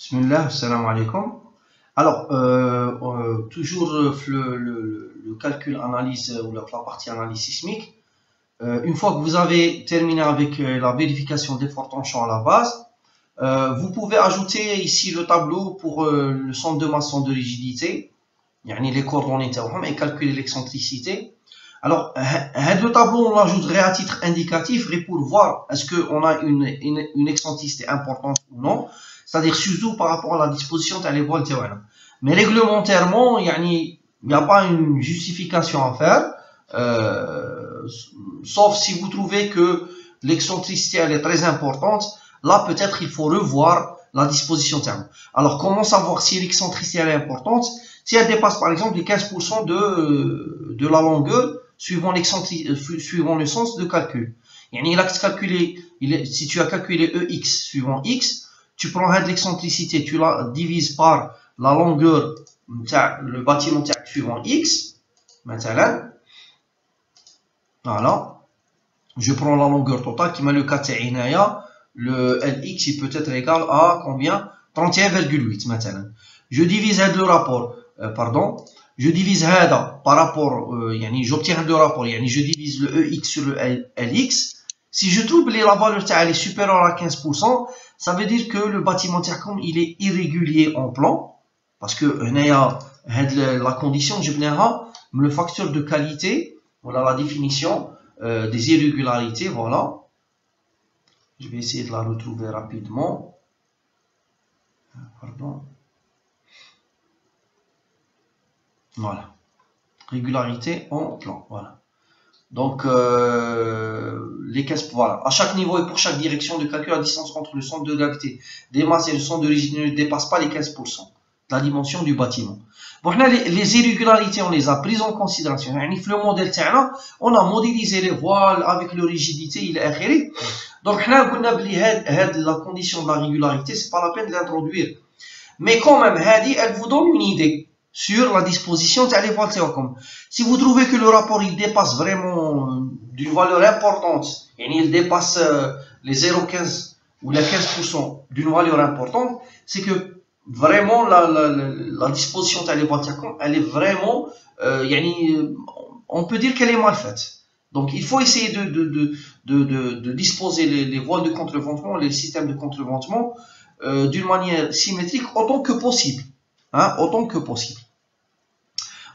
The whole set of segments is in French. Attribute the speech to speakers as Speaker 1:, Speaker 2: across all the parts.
Speaker 1: Bismillah, salam alaikum. Alors, toujours le calcul analyse ou la partie analyse sismique. Une fois que vous avez terminé avec la vérification des forts tranchants à la base, vous pouvez ajouter ici le tableau pour le centre de masse, centre de rigidité, les coordonnées et calculer l'excentricité. Alors, le tableau, on l'ajouterait à titre indicatif pour voir est-ce qu'on a une excentricité importante ou non. C'est-à-dire surtout par rapport à la disposition de les voiles. Mais réglementairement, il n'y a pas une justification à faire, sauf si vous trouvez que l'excentricité elle est très importante. Là, peut-être il faut revoir la disposition terme. Alors, comment savoir si l'excentricité elle est importante? Si elle dépasse par exemple les 15% de la longueur suivant le sens de calcul. Si tu as calculé EX suivant X, tu prends l'excentricité, tu la divises par la longueur le bâtiment suivant X. Maintenant, voilà. Je prends la longueur totale qui m'a le cas le LX il peut être égal à combien? 31,8 maintenant. Je divise le rapport, je divise par rapport, j'obtiens le rapport, je divise le EX sur le LX. Si je trouve que la valeur est supérieure à 15%, ça veut dire que le bâtiment il est irrégulier en plan, parce que la condition, le facteur de qualité, voilà la définition des irrégularités, voilà. Je vais essayer de la retrouver rapidement. Pardon. Voilà. Régularité en plan, voilà. Donc, les 15, voilà. À chaque niveau et pour chaque direction de calcul, la distance entre le centre de gravité des masses et le centre de rigidité ne dépasse pas les 15% de la dimension du bâtiment. Bon, là, les irrégularités, on les a prises en considération. Le modèle, on a modélisé les voiles avec leur rigidité, il est acquéré. Donc, là, on a la condition de la régularité, c'est pas la peine de l'introduire. Mais quand même, elle vous donne une idée sur la disposition de les voiles. Si vous trouvez que le rapport il dépasse vraiment d'une valeur importante, et il dépasse les 0,15 ou les 15% d'une valeur importante, c'est que vraiment la disposition de les voiles, elle est vraiment, on peut dire qu'elle est mal faite. Donc il faut essayer de disposer les voiles de contreventement, les systèmes de contreventement d'une manière symétrique autant que possible. Autant que possible.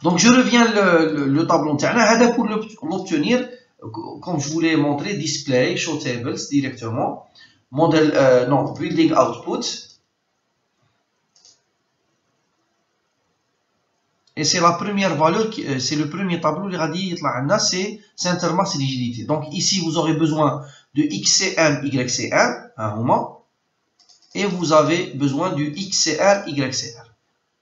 Speaker 1: Donc je reviens le tableau interne. Pour l'obtenir, comme je vous l'ai montré, display, show tables directement, modèle, building output. Et c'est la première valeur, c'est le premier tableau, c'est center mass rigidité. Donc ici vous aurez besoin de XCM, YCR, un moment, et vous avez besoin du XCR, YCR.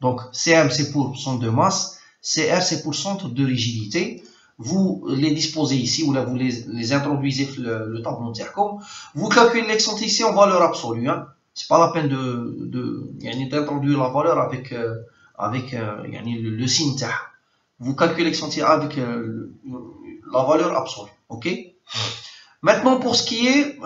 Speaker 1: Donc CM c'est pour centre de masse, CR c'est pour centre de rigidité. Vous les disposez ici, ou là vous les introduisez le tableau TERCOM. Vous calculez l'excentricité en valeur absolue. C'est pas la peine d'introduire la valeur avec le signe TER. Vous calculez l'excentricité avec la valeur absolue. Ok. Maintenant pour ce qui est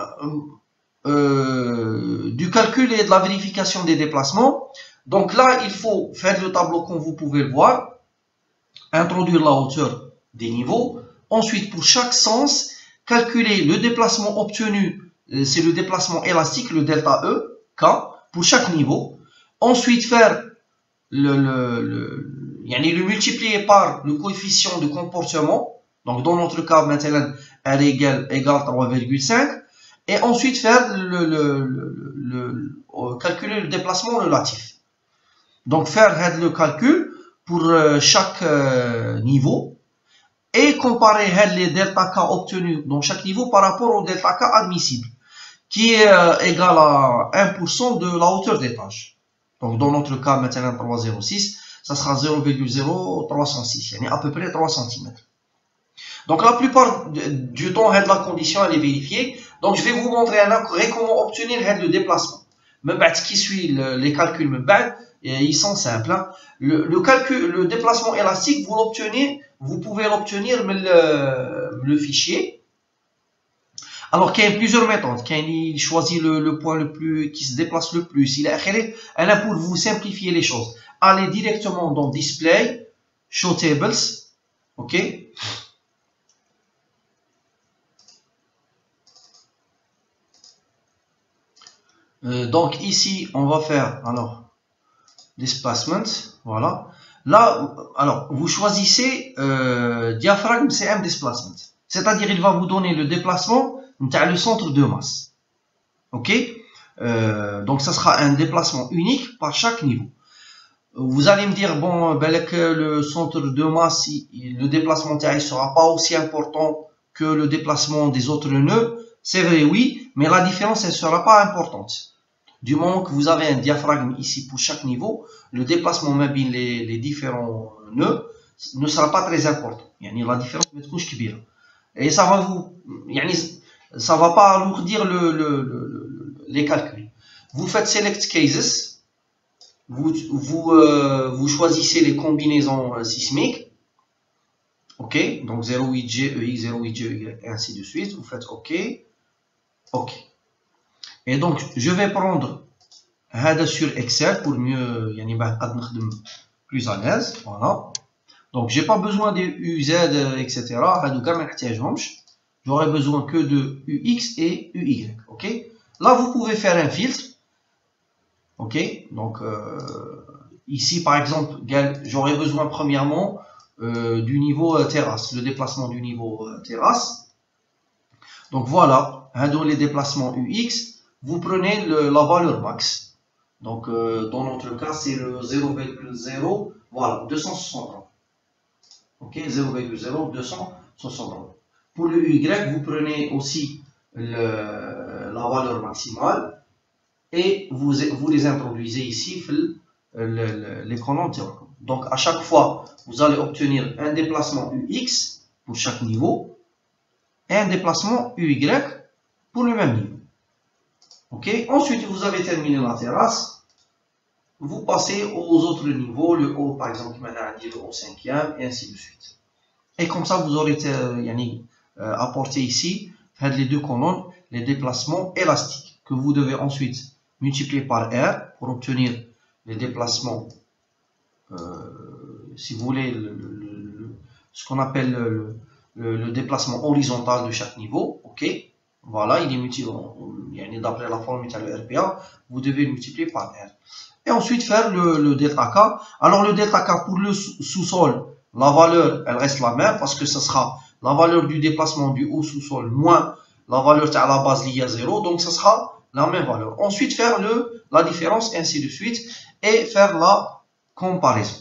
Speaker 1: du calcul et de la vérification des déplacements. Donc là, il faut faire le tableau comme vous pouvez le voir, introduire la hauteur des niveaux. Ensuite, pour chaque sens, calculer le déplacement obtenu, c'est le déplacement élastique, le delta E, K, pour chaque niveau. Ensuite, faire le multiplier par le coefficient de comportement. Donc, dans notre cas, maintenant, R égale 3,5. Et ensuite, faire calculer le déplacement relatif. Donc, faire le calcul pour chaque niveau et comparer les delta K obtenus dans chaque niveau par rapport au delta K admissible, qui est égal à 1% de la hauteur d'étage. Donc, dans notre cas, maintenant 3,06, ça sera 0,0306, à peu près 3 cm. Donc, la plupart du temps, la condition elle est vérifiée. Donc, je vais vous montrer comment obtenir le déplacement. Même ce qui suit les calculs, ils sont simples. Le déplacement élastique, vous pouvez l'obtenir le fichier. Alors qu'il y a plusieurs méthodes. Quand il choisit le point le plus qui se déplace le plus, il a pour vous simplifier les choses. Allez directement dans Display, Show Tables, ok. Donc ici, on va faire alors Displacement, voilà. Là, alors vous choisissez diaphragme CM Displacement, c'est-à-dire il va vous donner le déplacement le centre de masse, ok. Donc ça sera un déplacement unique par chaque niveau. Vous allez me dire bon, le centre de masse, le déplacement ne sera pas aussi important que le déplacement des autres nœuds. C'est vrai, oui, mais la différence elle sera pas importante. Du moment que vous avez un diaphragme ici pour chaque niveau, le déplacement même les différents nœuds ne sera pas très important. La différence va être كبيرة. Et ça va vous, ça va pas alourdir les calculs. Vous faites Select Cases, vous choisissez les combinaisons sismiques, ok, donc 0,8G, EX, 0,8G, EY, et ainsi de suite. Vous faites ok, ok. Et donc, je vais prendre هذا sur Excel pour mieux, plus à l'aise, voilà. Donc, j'ai pas besoin des UZ, etc. J'aurai besoin que de UX et UY, ok. Là, vous pouvez faire un filtre, ok. Donc, ici, par exemple, j'aurai besoin premièrement du niveau terrasse, le déplacement du niveau terrasse. Donc, voilà, dans les déplacements UX, vous prenez la valeur max. Donc, dans notre cas, c'est le 0,0, voilà, 260. Ok, 0,0, 260. Pour le Y, vous prenez aussi la valeur maximale et vous les introduisez ici, les colonnes théoriques. Donc, à chaque fois, vous allez obtenir un déplacement UX pour chaque niveau et un déplacement UY pour le même niveau. Ok, ensuite vous avez terminé la terrasse, vous passez aux autres niveaux, le haut par exemple, le haut cinquième, et ainsi de suite. Et comme ça, vous aurez apporté ici, les deux colonnes, les déplacements élastiques, que vous devez ensuite multiplier par R pour obtenir les déplacements, si vous voulez, ce qu'on appelle le déplacement horizontal de chaque niveau, ok. Voilà, il est multiplié, d'après la formule de RPA, vous devez le multiplier par R. Et ensuite faire le delta K. Alors le delta K pour le sous-sol, la valeur, elle reste la même parce que ce sera la valeur du déplacement du haut sous-sol moins la valeur de la base liée à 0. Donc ce sera la même valeur. Ensuite faire la différence, ainsi de suite, et faire la comparaison.